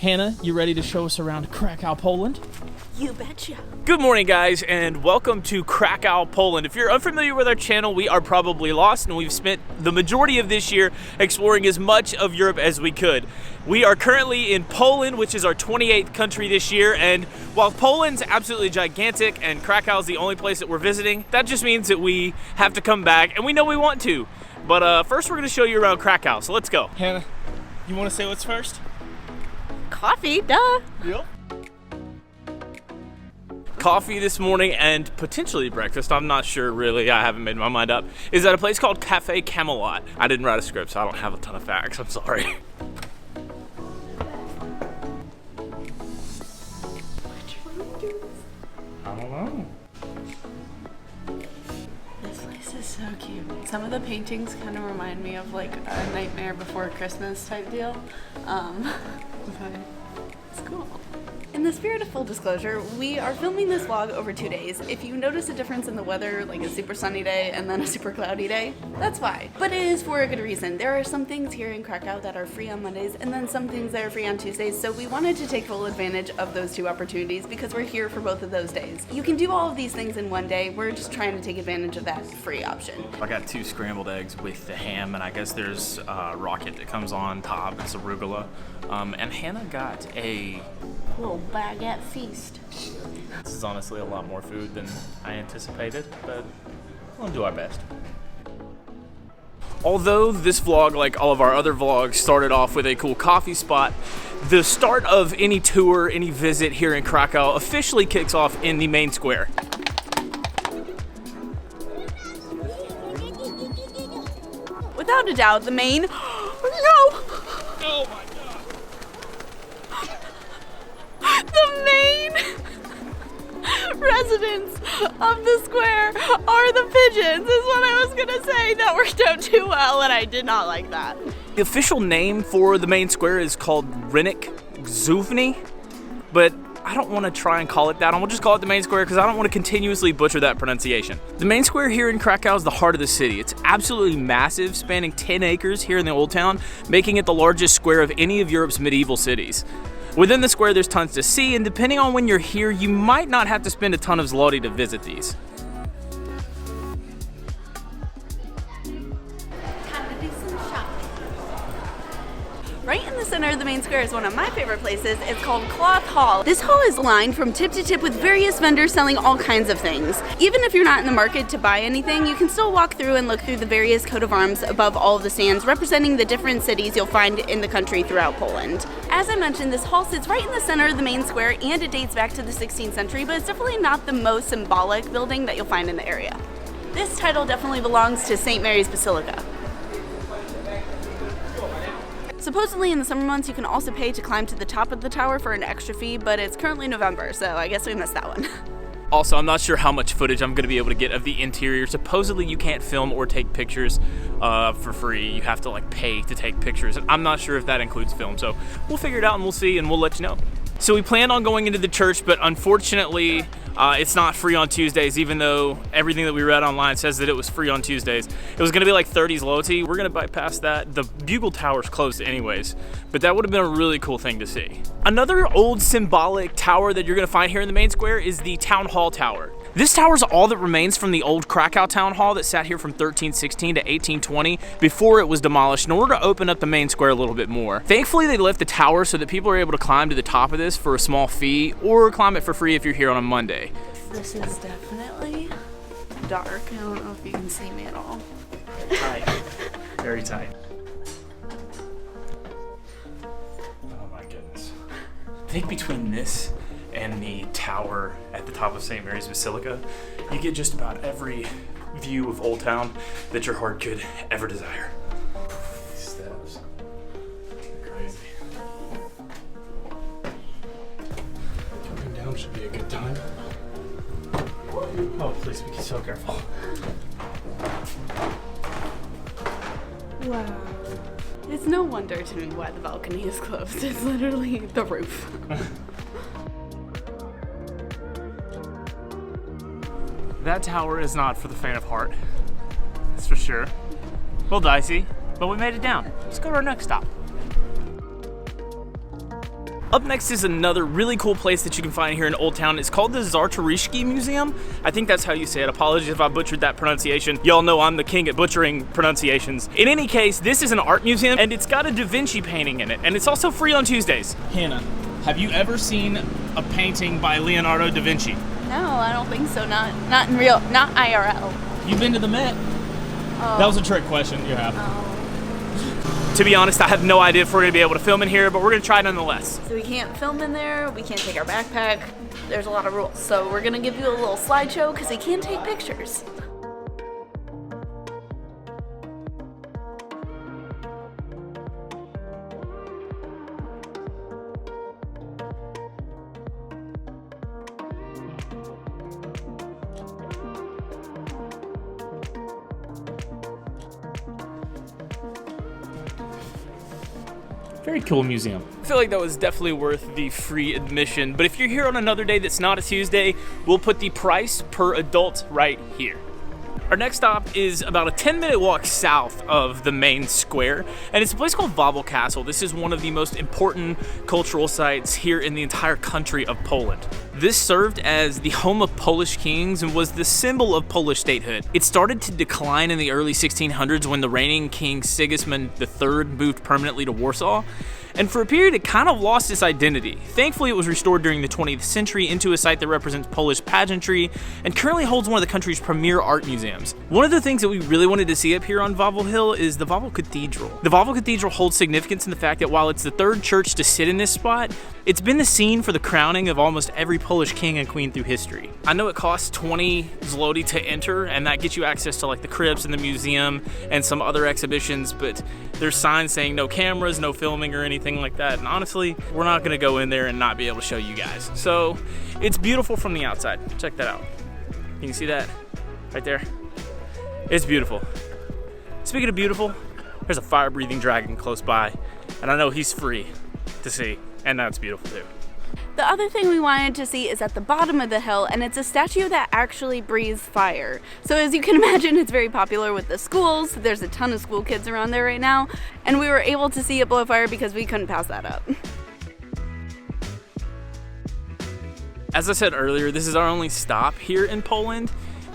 Hannah, you ready to show us around Krakow, Poland? You betcha. Good morning, guys, and welcome to Krakow, Poland. If you're unfamiliar with our channel, we are probably lost, and we've spent the majority of this year exploring as much of Europe as we could. We are currently in Poland, which is our 28th country this year, and while Poland's absolutely gigantic and Krakow is the only place that we're visiting, that just means that we have to come back, and we know we want to. But first, we're going to show you around Krakow, so let's go. Hannah, you want to say what's first? Coffee, duh. Yep. Coffee this morning and potentially breakfast, I'm not sure really, I haven't made my mind up, is at a place called Cafe Camelot. I didn't write a script, so I don't have a ton of facts, I'm sorry. I don't know. This place is so cute. Some of the paintings kind of remind me of like a Nightmare Before Christmas type deal. But it's cool. In the spirit of full disclosure, we are filming this vlog over 2 days. If you notice a difference in the weather, like a super sunny day and then a super cloudy day, that's why. But it is for a good reason. There are some things here in Krakow that are free on Mondays and then some things that are free on Tuesdays, so we wanted to take full advantage of those two opportunities because we're here for both of those days. You can do all of these things in one day. We're just trying to take advantage of that free option. I got 2 scrambled eggs with the ham, and I guess there's rocket that comes on top. It's arugula. And Hannah got a Little baguette feast. This is honestly a lot more food than I anticipated, but we'll do our best. Although this vlog, like all of our other vlogs, started off with a cool coffee spot, the start of any tour, any visit here in Krakow officially kicks off in the main square. Without a doubt, the main... No! Oh my god! The main residents of the square are the pigeons, is what I was gonna say. That worked out too well, and I did not like that. The official name for the main square is called Rynek Główny, but I don't want to try and call it that. I'm gonna just call it the main square because I don't want to continuously butcher that pronunciation. The main square here in Krakow is the heart of the city. It's absolutely massive, spanning 10 acres here in the Old Town, making it the largest square of any of Europe's medieval cities. Within the square, there's tons to see, and depending on when you're here, you might not have to spend a ton of zloty to visit these. Right in the center of the main square is one of my favorite places. It's called Cloth Hall. This hall is lined from tip to tip with various vendors selling all kinds of things. Even if you're not in the market to buy anything, you can still walk through and look through the various coat of arms above all of the stands representing the different cities you'll find in the country throughout Poland. As I mentioned, this hall sits right in the center of the main square and it dates back to the 16th century, but it's definitely not the most symbolic building that you'll find in the area. This title definitely belongs to St. Mary's Basilica. Supposedly in the summer months you can also pay to climb to the top of the tower for an extra fee, but it's currently November, so I guess we missed that one. Also, I'm not sure how much footage I'm going to be able to get of the interior. Supposedly you can't film or take pictures for free. You have to like pay to take pictures, and I'm not sure if that includes film, so we'll figure it out and we'll see and we'll let you know. So we planned on going into the church, but unfortunately it's not free on Tuesdays, even though everything that we read online says that it was free on Tuesdays. It was gonna be like 30 zloty. We're gonna bypass that. The Bugle Tower's closed anyways, but that would have been a really cool thing to see. Another old symbolic tower that you're gonna find here in the main square is the Town Hall Tower. This tower is all that remains from the old Krakow Town Hall that sat here from 1316 to 1820 before it was demolished in order to open up the main square a little bit more. Thankfully, they left the tower so that people are able to climb to the top of this for a small fee or climb it for free if you're here on a Monday. This is definitely dark. I don't know if you can see me at all. Tight. Very tight. Oh my goodness. I think between this and the tower at the top of St. Mary's Basilica, you get just about every view of Old Town that your heart could ever desire. These steps. Crazy. Coming down should be a good time. Oh, please be so careful. Wow. It's no wonder to me why the balcony is closed. It's literally the roof. That tower is not for the faint of heart. That's for sure. A little dicey, but we made it down. Let's go to our next stop. Up next is another really cool place that you can find here in Old Town. It's called the Czartoryski Museum. I think that's how you say it. Apologies if I butchered that pronunciation. Y'all know I'm the king at butchering pronunciations. In any case, this is an art museum and it's got a Da Vinci painting in it, and it's also free on Tuesdays. Hannah, have you ever seen a painting by Leonardo da Vinci? No, I don't think so. Not in real, not IRL. You've been to the Met? Oh. That was a trick question. You have. To be honest, I have no idea if we're going to be able to film in here, but we're going to try nonetheless. So we can't film in there, we can't take our backpack. There's a lot of rules. So we're gonna give you a little slideshow because we can take pictures. Very cool museum. I feel like that was definitely worth the free admission, but if you're here on another day that's not a Tuesday, we'll put the price per adult right here. Our next stop is about a 10-minute walk south of the main square, and it's a place called Wawel Castle. This is one of the most important cultural sites here in the entire country of Poland. This served as the home of Polish kings and was the symbol of Polish statehood. It started to decline in the early 1600s when the reigning king Sigismund III moved permanently to Warsaw. And for a period, it kind of lost its identity. Thankfully, it was restored during the 20th century into a site that represents Polish pageantry and currently holds one of the country's premier art museums. One of the things that we really wanted to see up here on Wawel Hill is the Wawel Cathedral. The Wawel Cathedral holds significance in the fact that while it's the third church to sit in this spot, it's been the scene for the crowning of almost every Polish king and queen through history. I know it costs 20 zloty to enter, and that gets you access to like the crypts and the museum and some other exhibitions, but there's signs saying no cameras, no filming or anything like that, and honestly, we're not gonna go in there and not be able to show you guys. So it's beautiful from the outside. Check that out. Can you see that right there? It's beautiful. Speaking of beautiful, there's a fire-breathing dragon close by, and I know he's free to see, and that's beautiful too. The other thing we wanted to see is at the bottom of the hill, and it's a statue that actually breathes fire. So as you can imagine, it's very popular with the schools. There's a ton of school kids around there right now, and we were able to see it blow fire because we couldn't pass that up. As I said earlier, this is our only stop here in Poland,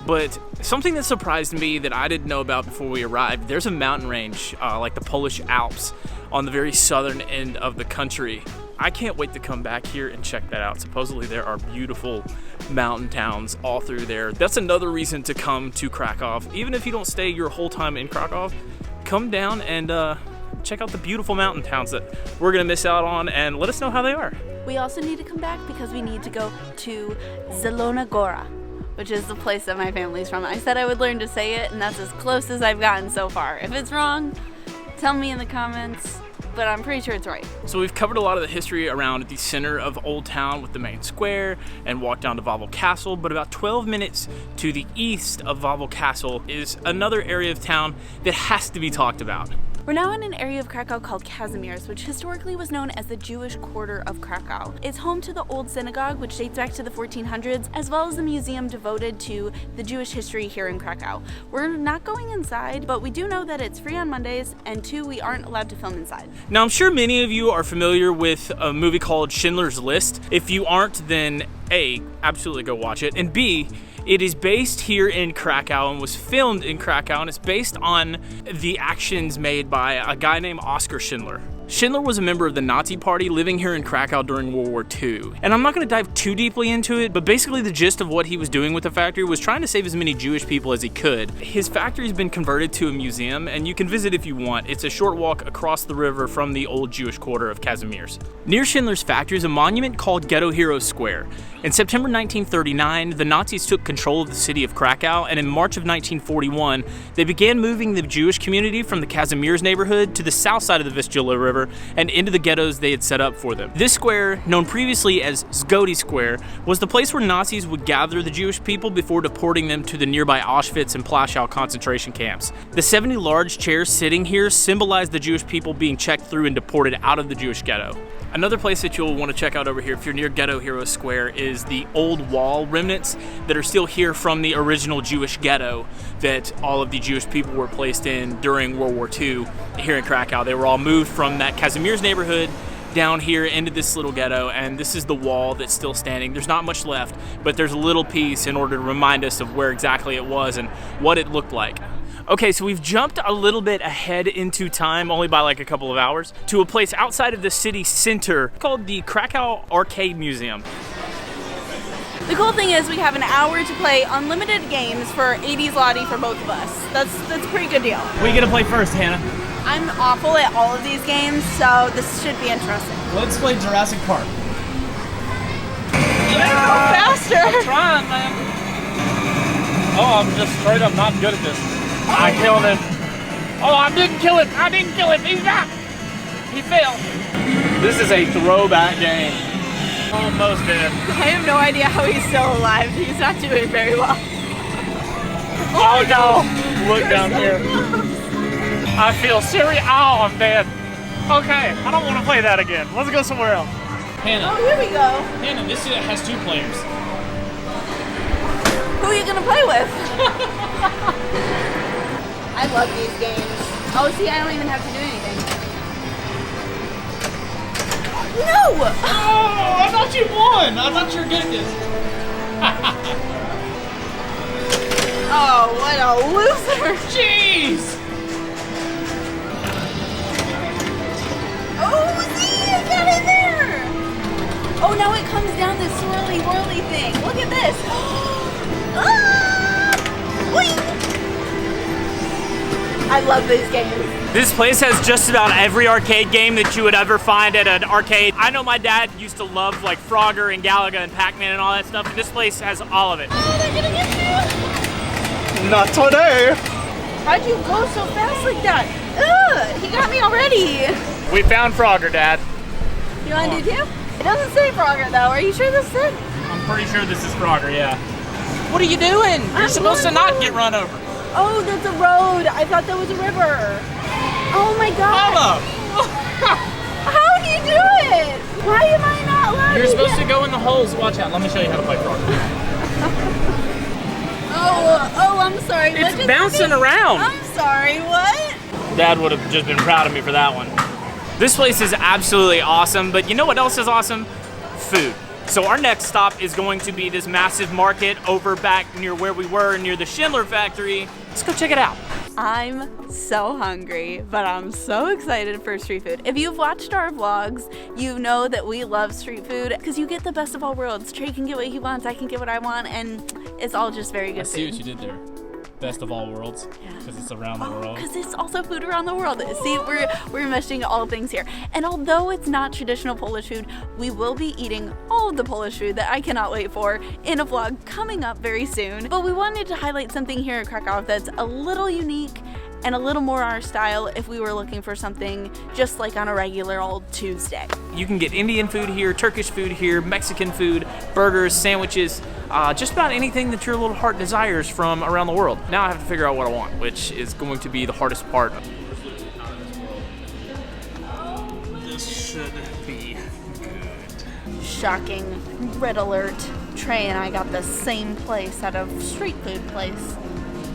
but something that surprised me that I didn't know about before we arrived, there's a mountain range like the Polish Alps on the very southern end of the country. I can't wait to come back here and check that out. Supposedly there are beautiful mountain towns all through there. That's another reason to come to Krakow. Even if you don't stay your whole time in Krakow, come down and check out the beautiful mountain towns that we're gonna miss out on, and let us know how they are. We also need to come back because we need to go to Zielona Góra, which is the place that my family's from. I said I would learn to say it, and that's as close as I've gotten so far. If it's wrong, tell me in the comments, but I'm pretty sure it's right. So we've covered a lot of the history around the center of Old Town with the main square and walked down to Wawel Castle, but about 12 minutes to the east of Wawel Castle is another area of town that has to be talked about. We're now in an area of Krakow called Kazimierz, which historically was known as the Jewish quarter of Krakow. It's home to the old synagogue, which dates back to the 1400s, as well as a museum devoted to the Jewish history here in Krakow. We're not going inside, but we do know that it's free on Mondays, and 2, we aren't allowed to film inside. Now, I'm sure many of you are familiar with a movie called Schindler's List. If you aren't, then A, absolutely go watch it, and B, it is based here in Krakow and was filmed in Krakow, and it's based on the actions made by a guy named Oskar Schindler. Schindler was a member of the Nazi Party living here in Krakow during World War II. And I'm not going to dive too deeply into it, but basically the gist of what he was doing with the factory was trying to save as many Jewish people as he could. His factory's been converted to a museum, and you can visit if you want. It's a short walk across the river from the old Jewish quarter of Kazimierz. Near Schindler's factory is a monument called Ghetto Heroes Square. In September 1939, the Nazis took control of the city of Krakow, and in March of 1941, they began moving the Jewish community from the Kazimierz neighborhood to the south side of the Vistula River and into the ghettos they had set up for them. This square, known previously as Zgody Square, was the place where Nazis would gather the Jewish people before deporting them to the nearby Auschwitz and Plaszow concentration camps. The 70 large chairs sitting here symbolize the Jewish people being checked through and deported out of the Jewish ghetto. Another place that you'll want to check out over here if you're near Ghetto Heroes Square is the old wall remnants that are still here from the original Jewish ghetto that all of the Jewish people were placed in during World War II here in Krakow. They were all moved from that Kazimierz neighborhood down here into this little ghetto, and this is the wall that's still standing. There's not much left, but there's a little piece in order to remind us of where exactly it was and what it looked like. Okay, so we've jumped a little bit ahead into time, only by like a couple of hours, to a place outside of the city center called the Krakow Arcade Museum. The cool thing is we have an hour to play unlimited games for 80s Lottie for both of us. That's a pretty good deal. We get to play first, Hannah. I'm awful at all of these games, so this should be interesting. Let's play Jurassic Park. Faster! I'm trying, man. Oh, I'm just straight up not good at this. I killed him. Oh, I didn't kill him. I didn't kill him. He's not. He fell. This is a throwback game. Almost dead. I have no idea how he's still alive. He's not doing very well. Oh no! Look down here. I feel serious. Oh, I'm dead. Okay, I don't want to play that again. Let's go somewhere else. Hannah, Oh, here we go. Hannah, this has 2 players. Who are you gonna play with? I love these games. Oh, see, I don't even have to do anything. No! Oh, I thought you won. I thought you were good at this. Oh, what a loser! Jeez. Oh, see, I got in there! Oh, now it comes down this swirly whirly thing. Look at this. Ah! Whee! I love these games. This place has just about every arcade game that you would ever find at an arcade. I know my dad used to love like Frogger and Galaga and Pac-Man and all that stuff, and this place has all of it. Oh, they're gonna get you! Not today. How'd you go so fast like that? Ugh, he got me already. We found Frogger, Dad. You wanna do too? It doesn't say Frogger though. Are you sure this is it? I'm pretty sure this is Frogger, yeah. What are you doing? You're supposed to not get run over. Oh, that's a road. I thought that was a river. Oh my god. Mama! How do you do it? Why am I not allowed You're to supposed to get- go in the holes. Watch out. Let me show you how to play Frogger. Oh, I'm sorry. What It's just bouncing happened? around. I'm sorry, what? Dad would have just been proud of me for that one. This place is absolutely awesome, but you know what else is awesome? Food. So our next stop is going to be this massive market over back near where we were, near the Schindler factory. Let's go check it out. I'm so hungry, but I'm so excited for street food. If you've watched our vlogs, you know that we love street food because you get the best of all worlds. Trey can get what he wants, I can get what I want, and it's all just very good I see food. what you did there. Best of all worlds, because it's around the world. Because it's also food around the world. See, we're meshing all things here. And although it's not traditional Polish food, we will be eating all of the Polish food that I cannot wait for in a vlog coming up very soon. But we wanted to highlight something here in Krakow that's a little unique and a little more our style if we were looking for something just like on a regular old Tuesday. You can get Indian food here, Turkish food here, Mexican food, burgers, sandwiches, just about anything that your little heart desires from around the world. Now I have to figure out what I want, which is going to be the hardest part. This should be good. Shocking. Red alert. Trey and I got the same place at a street food place.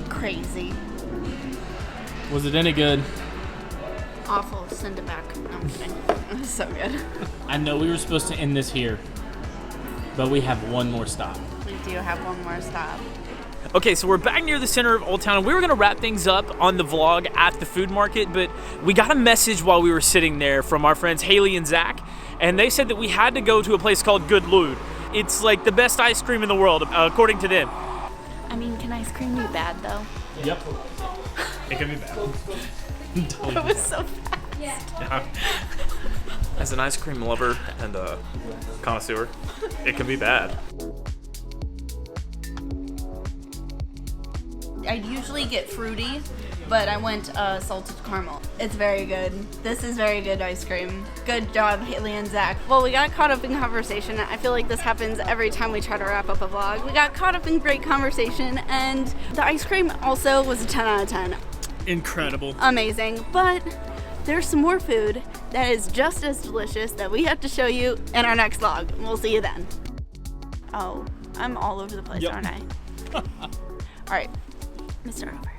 Crazy. Was it any good? Awful. Send it back. No, I'm kidding. It was so good. I know we were supposed to end this here, but we have one more stop. We do have one more stop. Okay, so we're back near the center of Old Town. We were gonna wrap things up on the vlog at the food market, but we got a message while we were sitting there from our friends Haley and Zach, and they said that we had to go to a place called Good Lud. It's like the best ice cream in the world, according to them. I mean, can ice cream be bad though? Yep. It can be bad. It was so fast. As an ice cream lover and a connoisseur, it can be bad. I usually get fruity, but I went salted caramel. It's very good. This is very good ice cream. Good job, Haley and Zach. Well, we got caught up in conversation. I feel like this happens every time we try to wrap up a vlog. We got caught up in great conversation, and the ice cream also was a 10 out of 10. Incredible. Amazing. But there's some more food that is just as delicious that we have to show you in our next vlog. We'll see you then. Oh, I'm all over the place, Yep. aren't I? All right, Mr. Over.